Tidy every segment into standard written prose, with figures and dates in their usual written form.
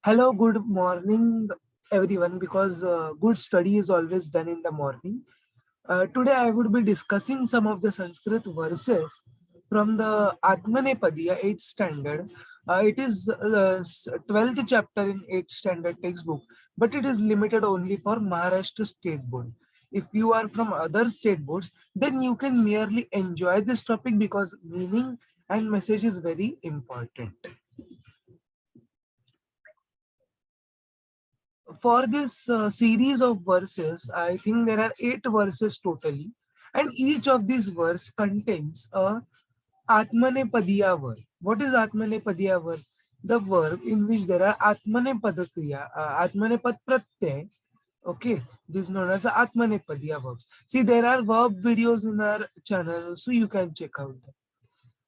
Hello, good morning, everyone, because good study is always done in the morning. Today, I would be discussing some of the Sanskrit verses from the Atmanepadiya 8th standard. It is the 12th chapter in 8th standard textbook, but it is limited only for Maharashtra State Board. If you are from other state boards, then you can merely enjoy this topic because meaning and message is very important. For this series of verses, I think there are 8 verses totally, and each of these verse contains a Atmanepadiya verb. What is Atmanepadiya verb? The verb in which there are Atmanepada kriya, Atmanepad pratyay. Okay, this is known as Atmanepadiya verbs. See, there are verb videos in our channel, so you can check out them.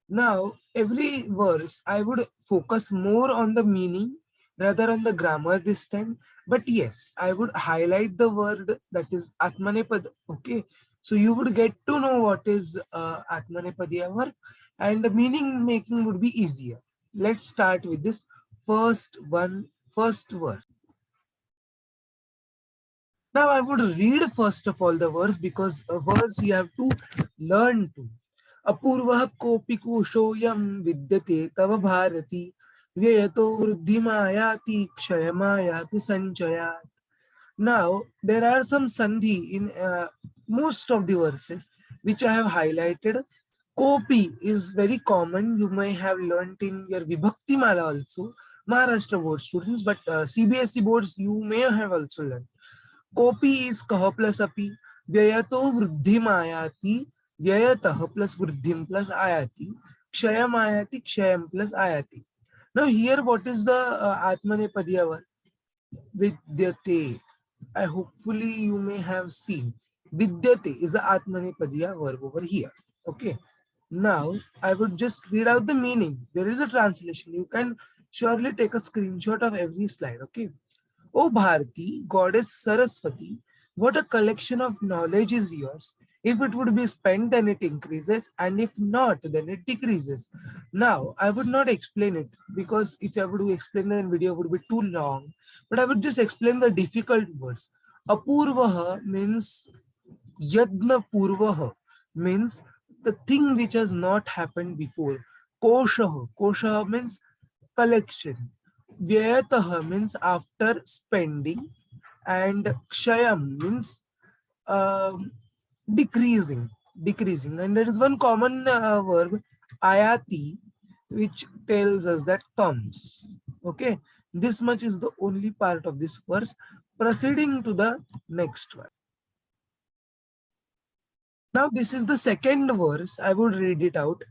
Now, every verse, I would focus more on the meaning rather on the grammar this time. But yes, I would highlight the word that is Atmanepad. Okay, so you would get to know what is Atmanepadiya verb, and the meaning making would be easier. Let's start with this first verse. Now, I would read first of all the verse because a verse you have to learn to. अपूर्वः कोऽपि कुशोऽयं विद्यते तव Bharti व्ययतो वृद्धिमायाति क्षयमायाति संचयात्. Now, there are some sandhi in most of the verses which I have highlighted. Kopi is very common. You may have learnt in your Vibhakti Mala also, Maharashtra board students, but CBSE boards you may have also learned. Kopi is kah plus api, vyayato vruddhim ayati, vyayatah plus vruddhim plus ayati, kshayam ayati, kshayam plus ayati. Now here what is the Atmanepadiya verb? Vidyate. I hopefully you may have seen. Vidyate is the Atmanepadiya verb over here. Okay. Now I would just read out the meaning. There is a translation. You can surely take a screenshot of every slide. Okay. O Bharati, goddess Saraswati, what a collection of knowledge is yours. If it would be spent, then it increases, and if not, then it decreases. Now, I would not explain it because if I would to explain, then video would be too long. But I would just explain the difficult words. Apurvaha means Yadna Purvaha, means the thing which has not happened before. Koshaha means collection. Vyayataha means after spending, and kshayam means decreasing. And there is one common verb, ayati, which tells us that comes. Okay, this much is the only part of this verse. Proceeding to the next one. Now this is the second verse. I would read it out.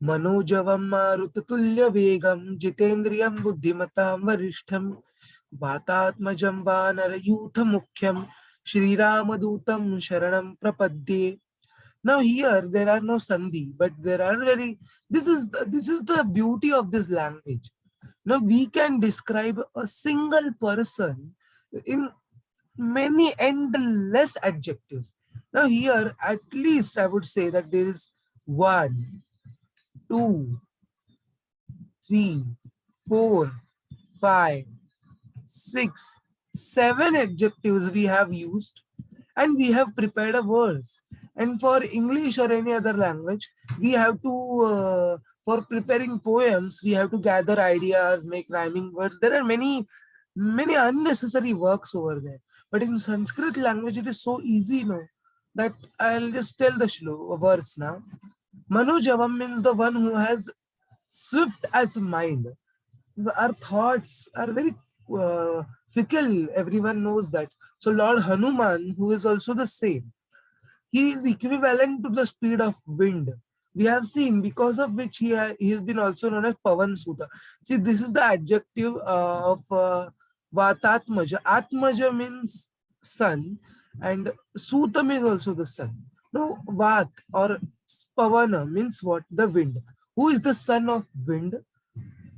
मनोजवं मारुततुल्यवेगं जितेन्द्रियं बुद्धिमतां वरिष्ठं वातात्मजं वानरयूथमुख्यं श्रीरामदूतं शरणं प्रपद्ये. Now here there are no sandhi, but there are this is the beauty of this language. Now we can describe a single person in many endless adjectives. Now here at least I would say that there is 1, 2, 3, 4, 5, 6, 7 adjectives we have used, and we have prepared a verse. And for English or any other language, we have to, for preparing poems, we have to gather ideas, make rhyming words. There are many unnecessary works over there. But in Sanskrit language, it is so easy, no, that I'll just tell the verse now. Manojavam means the one who has swift as mind. Our thoughts are very fickle. Everyone knows that. So Lord Hanuman, who is also the same, he is equivalent to the speed of wind. We have seen, because of which he has been also known as Pavan Suta. See, this is the adjective of Vatatmaja. Atmaja means sun, and Sutam is also the sun. Now, Vat or Pavana means what? The wind. Who is the son of wind?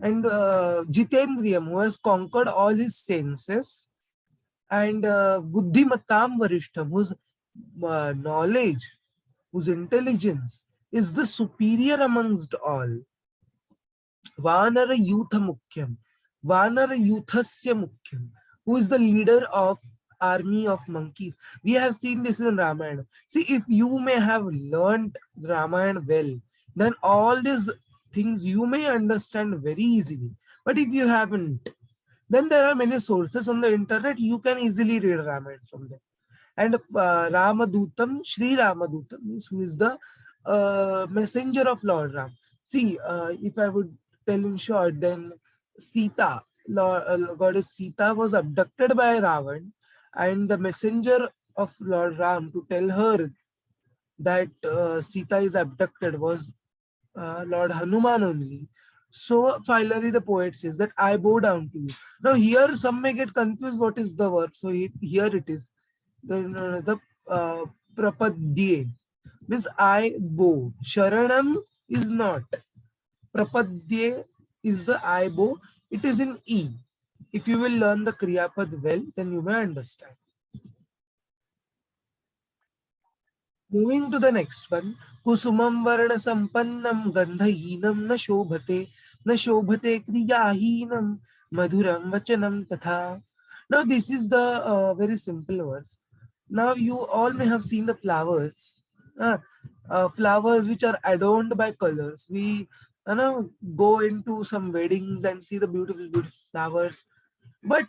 And Jitendriyam, who has conquered all his senses, and Buddhimatam Varishtham, whose knowledge, whose intelligence is the superior amongst all. Vanara Yutha Mukhyam. Vanara Yuthasya Mukhyam. Who is the leader of army of monkeys? We have seen this in Ramayana. See, if you may have learned Ramayana well, then all these things you may understand very easily. But if you haven't, then there are many sources on the internet. You can easily read Ramayana from there. And Ramadutam, Sri Ramadutam means who is the messenger of Lord Ram. See, if I would tell in short, then Sita, goddess Sita was abducted by Ravan, and the messenger of Lord Ram to tell her that Sita is abducted was Lord Hanuman only. So finally the poet says that I bow down to you. Now here some may get confused what is the verb. So here it is. The prapadye means I bow. Sharanam is not. Prapadye is the I bow. It is in E. If you will learn the Kriyapad well, then you may understand. Moving to the next one, Kusumam Varna Sampannam Gandhahinam na shobhate Kriyahinam Madhuram Vachanam Tatha. Now this is the very simple verse. Now you all may have seen the flowers, flowers which are adorned by colors. We go into some weddings and see the beautiful, beautiful flowers. But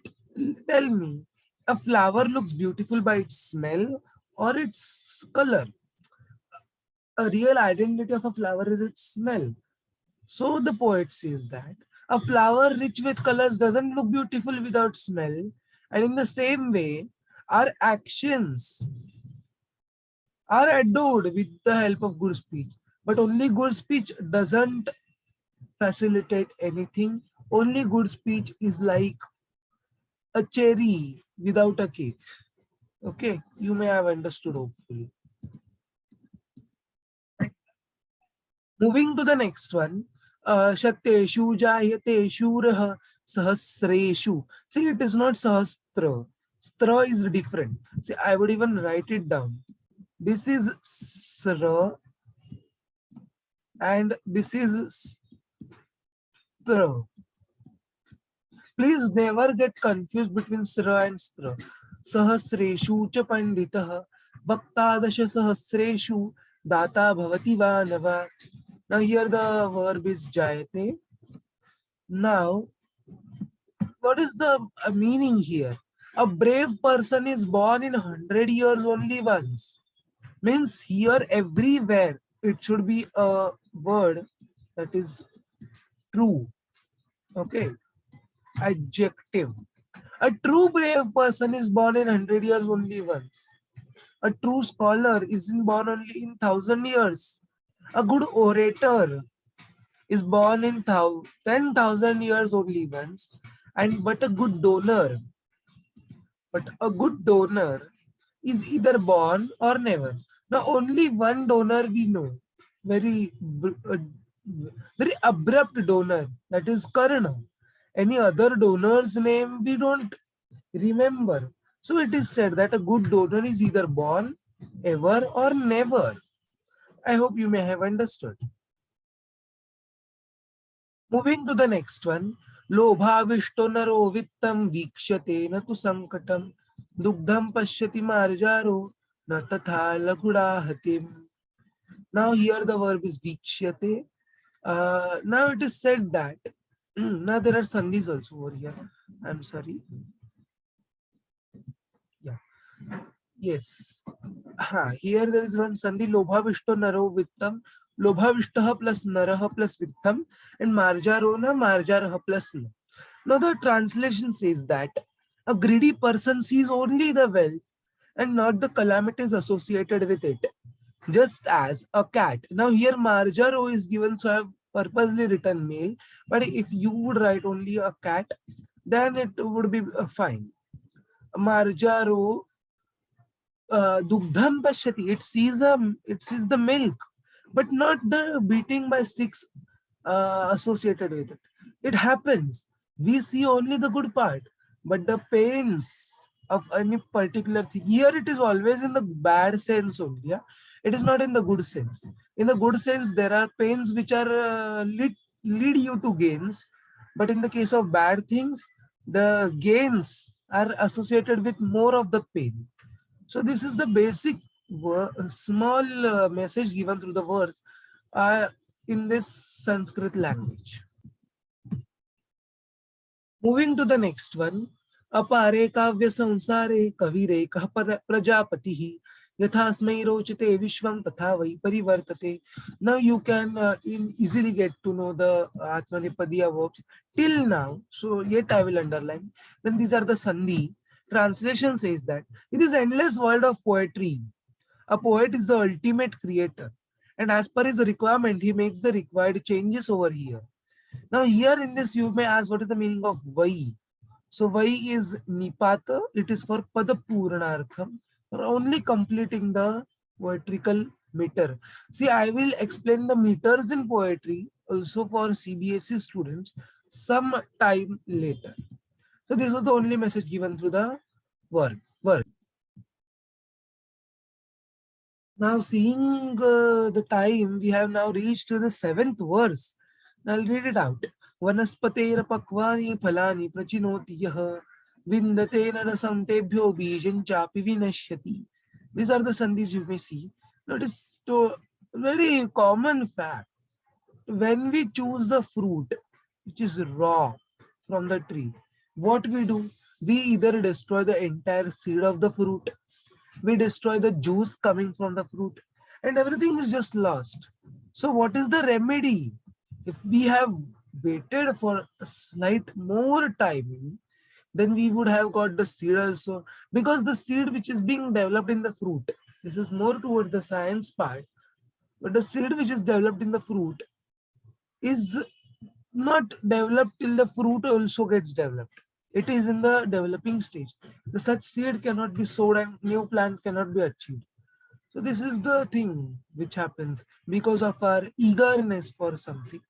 tell me, a flower looks beautiful by its smell or its color? A real identity of a flower is its smell. So the poet says that a flower rich with colors doesn't look beautiful without smell. And in the same way, our actions are adored with the help of good speech. But only good speech doesn't facilitate anything. Only good speech is like a cherry without a cake. Okay, you may have understood hopefully. Moving to the next one, Shakteshu Jayate Shurah Sahasreshu. See, it is not Sahastra. Stra is different. See, I would even write it down. This is Sra and this is Stra. Please never get confused between Sra and Stra. Sahasreshu cha panditah bhaktadasha sahasreshu data bhavati vanava. Now here the verb is jayate. Now, what is the meaning here? A brave person is born in 100 years only once. Means here everywhere it should be a word that is true. Okay. Adjective. A true brave person is born in 100 years only once. A true scholar isn't born only in 1,000 years. A good orator is born in 10,000 years only once, and but a good donor is either born or never. Now only one donor we know, very very abrupt donor, that is Karna. Any other donor's name we don't remember. So it is said that a good donor is either born, ever, or never. I hope you may have understood. Moving to the next one, Lobhavishto naro vittam vikshate na tu sankatam dugdham pashyati marjaro na tatha laguda hatim. Now here the verb is vikshyate. Now it is said that, now there are sandhis also over here. I'm sorry. Yeah. Yes. Here there is one sandhi, Lobhavishto naro vittam. Lobhavishtaha plus naraha plus vittam, and marjarona marjaraha plus na. Now the translation says that a greedy person sees only the wealth and not the calamities associated with it. Just as a cat. Now here marjaro is given, so I have purposely written male, but if you would write only a cat, then it would be fine. Marjaro dugdham pashyati, it sees the milk, but not the beating by sticks associated with it. It happens. We see only the good part, but the pains of any particular thing. Here it is always in the bad sense only. Yeah? It is not in the good sense. In the good sense, there are pains which are lead you to gains, but in the case of bad things, the gains are associated with more of the pain. So this is the basic small message given through the words in this Sanskrit language. Moving to the next one. अपारे काव्य संसारे कविरे कः प्रजापतिः यथास्मै रोचते विश्वं तथा वै परिवर्तते. Now you can easily get to know the Atmanepadiya verbs till now. So yet I will underline. Then these are the Sandhi. Translation says that it is endless world of poetry. A poet is the ultimate creator, and as per his requirement, he makes the required changes over here. Now here in this you may ask what is the meaning of Vai. So Vai is Nipata, it is for Padapurnartham, for only completing the vertical meter. See, I will explain the meters in poetry also for CBSE students some time later. So this was the only message given through the word. Now seeing the time, we have now reached to the 7th verse. I'll read it out. Vanaspatera pakvani phalani prachinoti yaha vindate narasam tebhyo bijam chapi vinashyati. These are the sandhis you may see. Notice to very common fact. When we choose the fruit which is raw from the tree, what we do? We either destroy the entire seed of the fruit, we destroy the juice coming from the fruit, and everything is just lost. So what is the remedy? If we have waited for a slight more time, then we would have got the seed also, because the seed which is being developed in the fruit, this is more toward the science part, but the seed which is developed in the fruit is not developed till the fruit also gets developed. It is in the developing stage. The such seed cannot be sowed and new plant cannot be achieved. So this is the thing which happens because of our eagerness for something.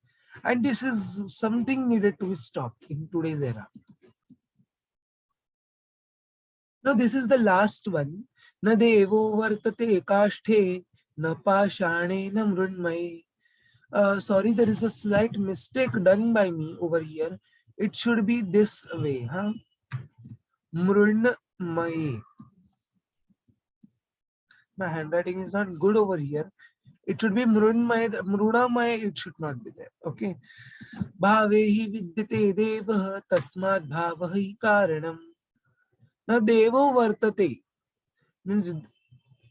And this is something needed to be stopped in today's era. Now this is the last one. Na devo vartate kashthe na pashane na mrunmai. Sorry, there is a slight mistake done by me over here. It should be this way, huh? Mrunmai. My handwriting is not good over here. It should be Mrunmai. Mrunamai, it should not be there. Okay. Bhavehi vidyate devah tasmad bhavahi karanam. Now devo vartate means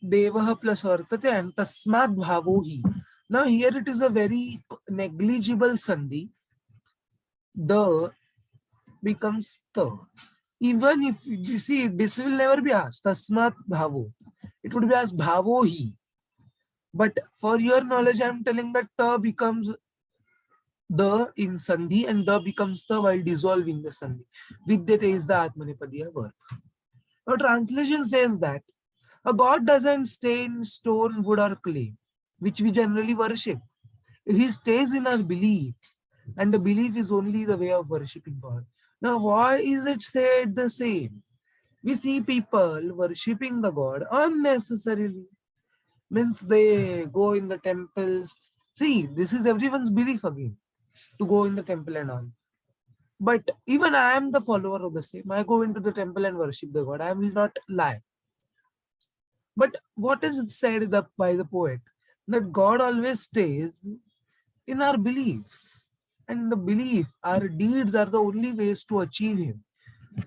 devah plus vartate and tasmad bhavohi. Now here it is a very negligible sandhi. The becomes the. Even if you see, this will never be asked. Tasmat bhavo. It would be asked bhavohi. But for your knowledge, I am telling that ta becomes the in sandhi and the becomes the while dissolving the sandhi. Vidyate is the Atmanepadiya verb. Now translation says that a god doesn't stay in stone, wood or clay, which we generally worship. He stays in our belief, and the belief is only the way of worshipping God. Now why is it said the same? We see people worshipping the god unnecessarily. Means they go in the temples. See, this is everyone's belief again, to go in the temple and all. But even I am the follower of the same. I go into the temple and worship the god. I will not lie. But what is it said by the poet? That God always stays in our beliefs. And the belief, our deeds are the only ways to achieve him.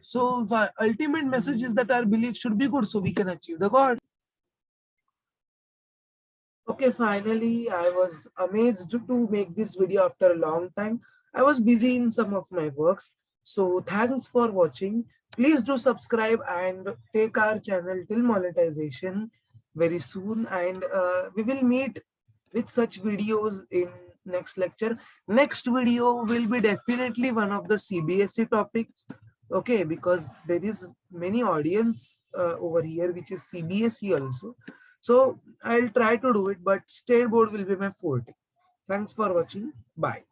So the ultimate message is that our belief should be good so we can achieve the God. Okay, finally, I was amazed to make this video after a long time. I was busy in some of my works. So thanks for watching. Please do subscribe and take our channel till monetization very soon. And we will meet with such videos in next lecture. Next video will be definitely one of the CBSE topics. Okay, because there is many audience over here, which is CBSE also. So I'll try to do it, but state board will be my forte. Thanks for watching. Bye.